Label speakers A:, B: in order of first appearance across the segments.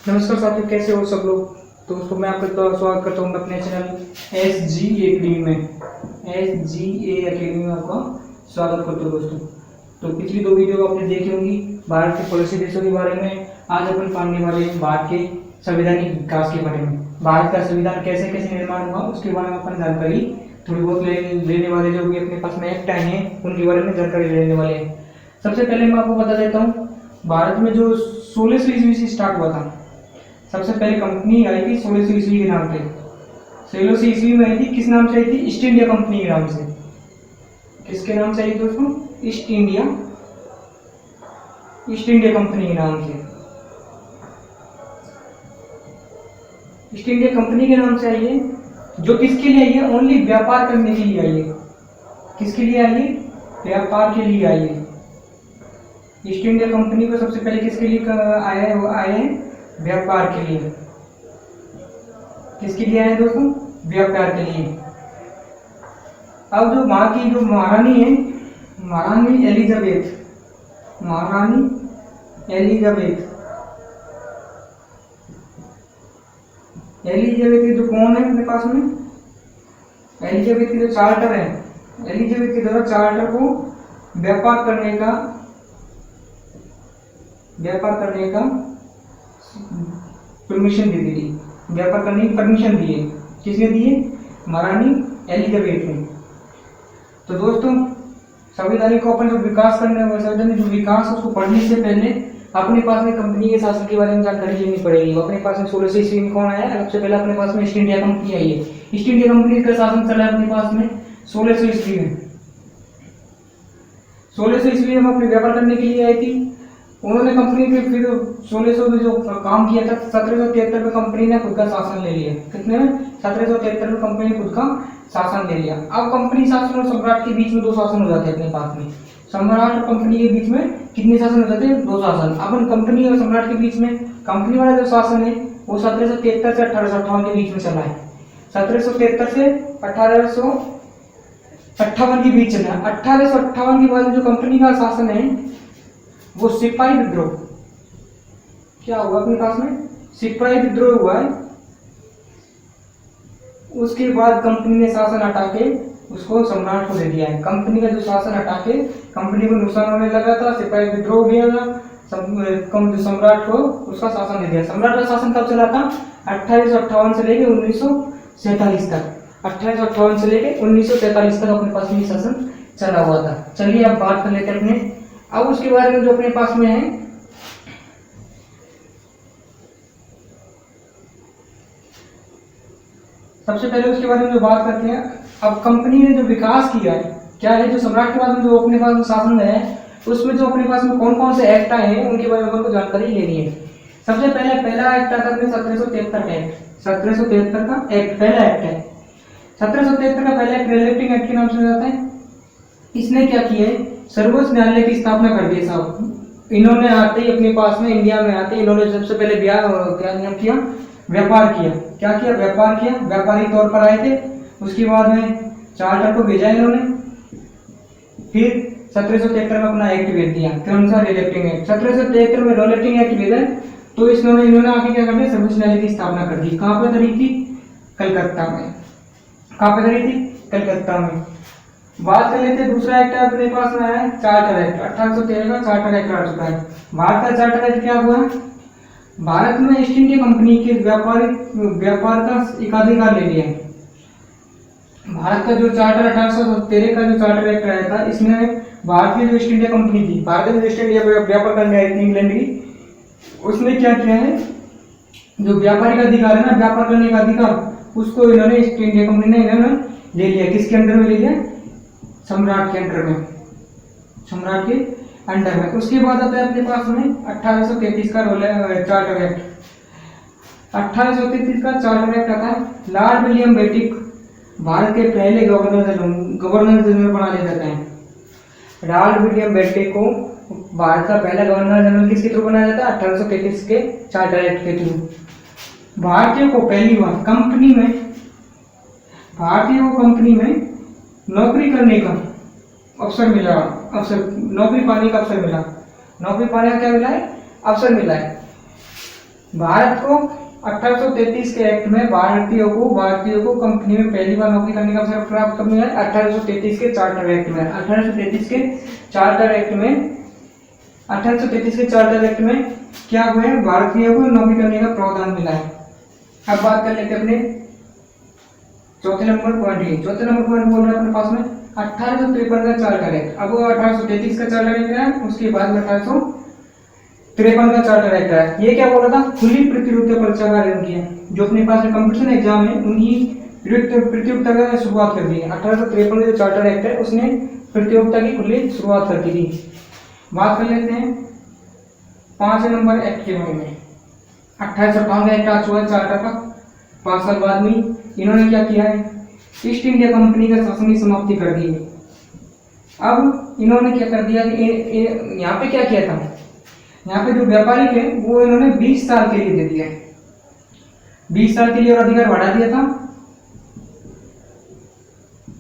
A: नमस्कार साथियों, कैसे हो सब लोग। दोस्तों मैं आपका स्वागत करता हूँ अपने चैनल SG एकेडमी में। SG एकेडमी में आपका स्वागत करता हूँ दोस्तों। तो पिछली दो वीडियो आपने देखी होंगी भारत के पड़ोसी देशों के बारे में। आज अपन पढ़ने वाले हैं भारत के संवैधानिक विकास के बारे में। भारत का संविधान कैसे कैसे निर्माण हुआ उसके बारे में अपन जानकारी थोड़ी बहुत लेने वाले। जो भी अपने पास में एक्ट आए हैं उनके बारे में जानकारी लेने वाले हैं। सबसे पहले मैं आपको बता देता हूँ, भारत में जो 1600 ईस्वी से स्टार्ट हुआ था, सबसे पहले कंपनी आई थी 1600 ईस्वी के नाम पे। 1600 ईस्वी में आई थी, किस नाम से आई थी? ईस्ट इंडिया कंपनी के नाम से। किसके नाम से आई दोस्तों? ईस्ट इंडिया कंपनी के नाम से। ईस्ट इंडिया कंपनी के नाम से आई है, जो किसके लिए आई है? ओनली व्यापार करने के लिए आई है। किसके लिए आई है? व्यापार के लिए आई है। ईस्ट इंडिया कंपनी को सबसे पहले किसके लिए आए हैं? व्यापार के लिए। किसके लिए आए दोस्तों? व्यापार के लिए। अब जो वहां की जो महारानी है, महारानी एलिजाबेथ के जो कौन है अपने पास में? एलिजाबेथ की जो चार्टर है, एलिजाबेथ के द्वारा चार्टर को व्यापार करने का परमिशन दे दी। व्यापार करने की परमिशन दी है। किसने दी है? महारानी एलिजाबेथ ने। तो दोस्तों संवैधानिक को अपन जो विकास करने संवैधानिक जो विकास उसको पढ़ने से पहले अपने पास में कंपनी के शासन के बारे में जानकारी लेनी पड़ेगी। अपने पास में 1600 ईस्वी में कौन आया? सबसे पहले अपने पास में ईस्ट इंडिया कंपनी आई है। ईस्ट इंडिया कंपनी का शासन चला है अपने पास में 1600 ईस्वी में। 1600 ईस्वी में अपने व्यापार करने के लिए आई थी। उन्होंने कंपनी के फिर 1600 में जो काम किया था, 1773 में कंपनी ने खुद का शासन ले लिया। कितने में? 1773 में कंपनी ने खुद का शासन ले लिया। अब कंपनी शासन और सम्राट के बीच में दो शासन हो जाते हैं अपने पास में। सम्राट और कंपनी के बीच में कितने शासन हो जाते हैं? दो शासन। अब कंपनी और सम्राट के बीच में कंपनी वाला जो शासन है वो 1773 से 1858 के बीच में चला है। 1773 से 1858 के बीच चला। 1858 के बाद जो कंपनी का शासन है वो सिपाही विद्रोह। क्या हुआ अपने पास में? सिपाही विद्रोह हुआ है। उसके बाद कंपनी ने शासन हटा के उसको सम्राट को दे दिया है। कंपनी का जो शासन हटा के कंपनी को नुकसान होने लगा था, सिपाही विद्रोह भी हुआ, सम्राट को उसका शासन दे दिया। सम्राट का शासन कब चला था? 1858 से लेके 1947 तक। 1858 से लेके 1947 तक अपने पास में शासन चला हुआ था। चलिए अब बात कर लेते हैं अपने अब उसके बारे में जो अपने पास में है। सबसे पहले उसके बारे में जो बात करते हैं, अब कंपनी ने जो विकास किया है क्या है? जो सम्राट के बाद में जो अपने पास में शासन है उसमें जो अपने पास में कौन कौन से एक्ट आए हैं उनके बारे में हमको जानकारी लेनी है। सबसे पहला एक्ट आता है 1773 का एक्ट। 1773 का एक्ट पहला एक्ट है। 1773 का पहला एक्ट रिलेटिंग एक्ट के नाम से जाता है। इसने क्या किया है? सर्वोच्च न्यायालय की स्थापना कर दी साहब। इन्होंने आते ही अपने पास में इंडिया में आते इन्होंने सबसे पहले क्या नियम किया? व्यापार किया। क्या किया? व्यापार किया। व्यापारी तौर पर आए थे। उसके बाद में चार्टर को भेजा इन्होंने। फिर 1773 में अपना एक्ट भेज दिया। कौन सा? Relating act. 1773 में रिलेटिंग एक्ट भेजा तो इन्होंने आके क्या कर दिया? सर्वोच्च न्यायालय की स्थापना कर दी। कहाँ पे करी थी? कलकत्ता में। कहाँ पे करी थी? कलकत्ता में। बात कर लेते हैं दूसरा एक्ट अपने पास में है चार्टर एक्ट। 1813 का चार्टर एक्ट आ चुका है। भारत का चार्टर एक्ट क्या हुआ? भारत में ईस्ट इंडिया कंपनी के व्यापार का एकाधिकार ले लिया। भारत का जो चार्टर 1813 का जो चार्टर एक्ट आया था, इसमें भारत की जो ईस्ट इंडिया कंपनी थी, भारत में ईस्ट इंडिया व्यापार करने आई थी इंग्लैंड की, उसने क्या किया है? जो व्यापारी का अधिकार है ना, व्यापार करने का अधिकार, उसको इन्होंने ईस्ट इंडिया कंपनी ने इन्होंने ले लिया। किसके अंडर में ले लिया? सम्राट के अंडर में। सम्राट के अंडर में। उसके बाद आता है अपने पास में 1833 का चार्टर एक्ट। 1833 का चार्टर एक्ट आता है। लॉर्ड विलियम बेंटिक भारत के पहले गवर्नर जनरल बना दिया जाता है। लॉर्ड विलियम बेंटिक को भारत का पहला गवर्नर जनरल किसके थ्रू बनाया जाता है? 1833 के चार्टर एक्ट के थ्रू। भारतीयों को पहली बार कंपनी में नौकरी करने का अवसर मिला। नौकरी पाने का अवसर मिला। नौकरी पाने का क्या मिला है? अवसर मिला है। भारत को 1833 के एक्ट में भारतीयों को कंपनी में पहली बार नौकरी करने का अवसर प्राप्त कब मिला? 1833 के चार्टर एक्ट में। 1833 के चार्टर एक्ट में क्या हुआ है? भारतीयों को नौकरी करने का प्रावधान मिला है। अब बात कर लेते हैं अपने चौथे नंबर पॉइंट बोल रहे हैं अपने पास में 1853 का चार्टर एक्ट। अब वो 1833 का चार्टर एक्ट है, उसके बाद में 1853 का चार्टर एक्ट है। ये क्या बोल रहा था? खुली प्रतियोगिता परीक्षा का आयोजन किया। जो अपने पास में कंपटीशन एग्जाम है उनकी प्रतियोगिता का शुरुआत कर दी है। 1853 का जो चार्टर एक्ट है उसने प्रतियोगिता की खुली शुरुआत कर दी थी। बात कर लेते हैं 5 नंबर एक्ट के बारे में। 1858 का एक्ट आ चुका है चार्टर का, 5 साल बाद में इन्होंने क्या किया है? ईस्ट इंडिया कंपनी का शासन की समाप्ति कर दी है। अब इन्होंने क्या कर दिया कि यहाँ पे क्या किया था? यहाँ पे जो व्यापारी थे वो इन्होंने 20 साल के लिए दे दिया, 20 साल के लिए और अधिकार बढ़ा दिया था।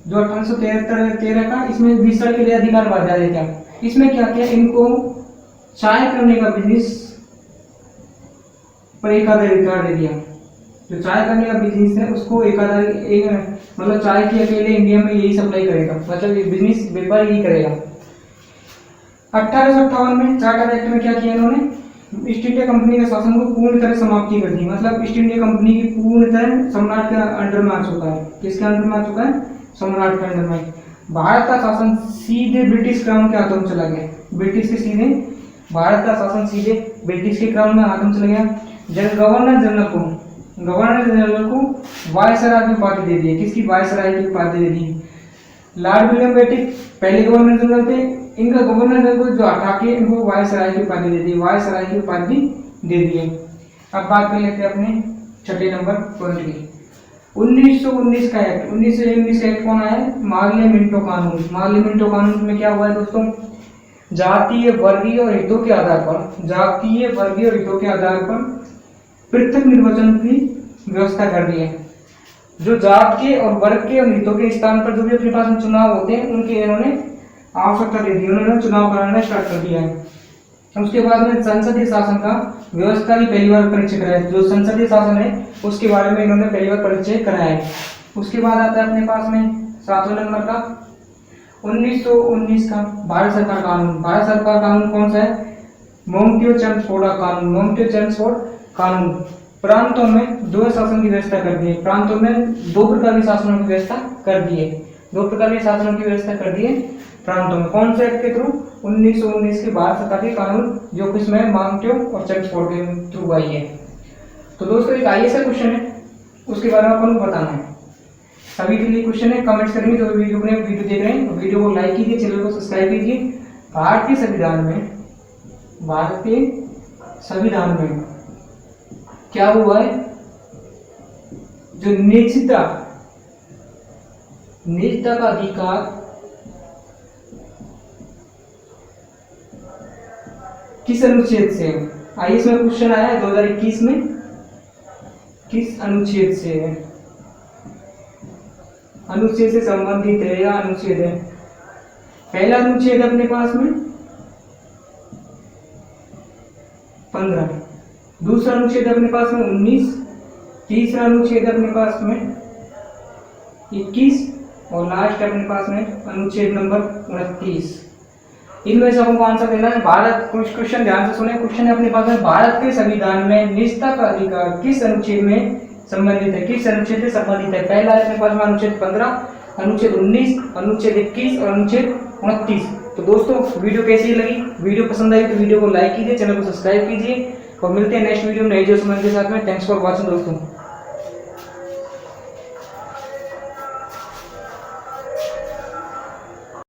A: जो 1813 का, इसमें 20 साल के लिए अधिकार बढ़ा दिया था। इसमें क्या किया? इनको चाय करने का बिजनेस पर एक अधिकार दे दिया। जो चाय करने का बिजनेस है उसको मतलब चाय की अकेले इंडिया में यही सप्लाई करेगा, मतलब ये बिजनेस व्यापार यही करेगा। 1858 में चार्टर एक्ट में क्या किया इन्होंने? ईस्ट इंडिया कंपनी के शासन को पूर्ण तरह समाप्ति कर दी। मतलब ईस्ट इंडिया कंपनी की पूर्ण तरह सम्राट के अंडर में आ चुका है। किसके अंडर में आ चुका है? सम्राट के अंडर में। भारत का शासन सीधे ब्रिटिश क्राउन के हाथों में चला गया। भारत का शासन सीधे ब्रिटिश के क्राउन में हाथों में चला गया। गवर्नर जनरल को वायसराय की उपाधि दे दी। किसकी? वायसराय की उपाधि दे दी। लॉर्ड विलियम बेटिक पहले गवर्नर जनरल थे, इनका गवर्नर जनरल को जो हटा के इनको वायसराय की उपाधि दे दी, वायसराय की उपाधि दे दी है। अब बात कर लेते हैं अपने छठे नंबर पॉइंट की। 1919 का एक्ट। 1919 का एक्ट कौन आया है? मार्ले मिंटो कानून। मार्ले मिंटो कानून में क्या हुआ है दोस्तों? जातीय वर्गीय और हितों के आधार पर पृथक निर्वाचन की व्यवस्था कर दी है। जो जात के और वर्ग के और हितों के स्थान पर जो भी अपने पास में चुनाव होते हैं उनके इन्होंने आवश्यकता दे दी, उन्होंने चुनाव कराना स्टार्ट कर दिया है। उसके बाद में संसदीय शासन का व्यवस्था की पहली बार परिचय कराया। जो संसदीय शासन है उसके बारे में इन्होंने पहली बार परिचय कराया है। उसके बाद आता है अपने पास में 7वें नंबर का 1919 का भारत सरकार कानून। भारत सरकार कानून कौन सा है? मॉन्टेग्यू-चेम्सफोर्ड कानून। मॉन्टेग्यू-चेम्सफोर्ड कानून प्रांतों में दो शासन की व्यवस्था कर दी है। प्रांतों में दो प्रकार के शासनों की व्यवस्था कर दी है। प्रांतों में कौन से एक्ट के थ्रू? 1919 के भारत सरकार के कानून, जो कि इसमें मॉन्टेग्यू और चेम्सफोर्ड के थ्रू आई है। तो दोस्तों एक आईएएस का क्वेश्चन है, उसके बारे में अपन को बताना है। सभी के लिए क्वेश्चन है, कमेंट्स करेंगे। जो वीडियो देख रहे हैं तो वीडियो को लाइक कीजिए, चैनल को सब्सक्राइब कीजिए। भारतीय संविधान में क्या हुआ है? जो निजता का अधिकार किस अनुच्छेद से? आईएएस में क्वेश्चन आया है 2021 में, किस अनुच्छेद से है? अनुच्छेद से संबंधित है या अनुच्छेद है? पहला अनुच्छेद अपने पास में 15, दूसरा अनुच्छेद अपने पास में 19, तीसरा अनुच्छेद अपने पास में 21 और लास्ट अपने पास में अनुच्छेद नंबर 29। इनमें से हमको आंसर देना है। भारत, कुछ क्वेश्चन ध्यान से सुने। क्वेश्चन है अपने पास में, भारत के संविधान में निजता का अधिकार किस अनुच्छेद में संबंधित है? किस अनुच्छेद से संबंधित है? पहला है अपने पास में अनुच्छेद 15, अनुच्छेद 19, अनुच्छेद 21 और अनुच्छेद 29। तो दोस्तों वीडियो कैसी लगी? वीडियो पसंद आई तो वीडियो को लाइक कीजिए, चैनल को सब्सक्राइब कीजिए और मिलते हैं नेक्स्ट वीडियो में नए जो समझ के साथ में। थैंक्स फॉर वॉचिंग दोस्तों।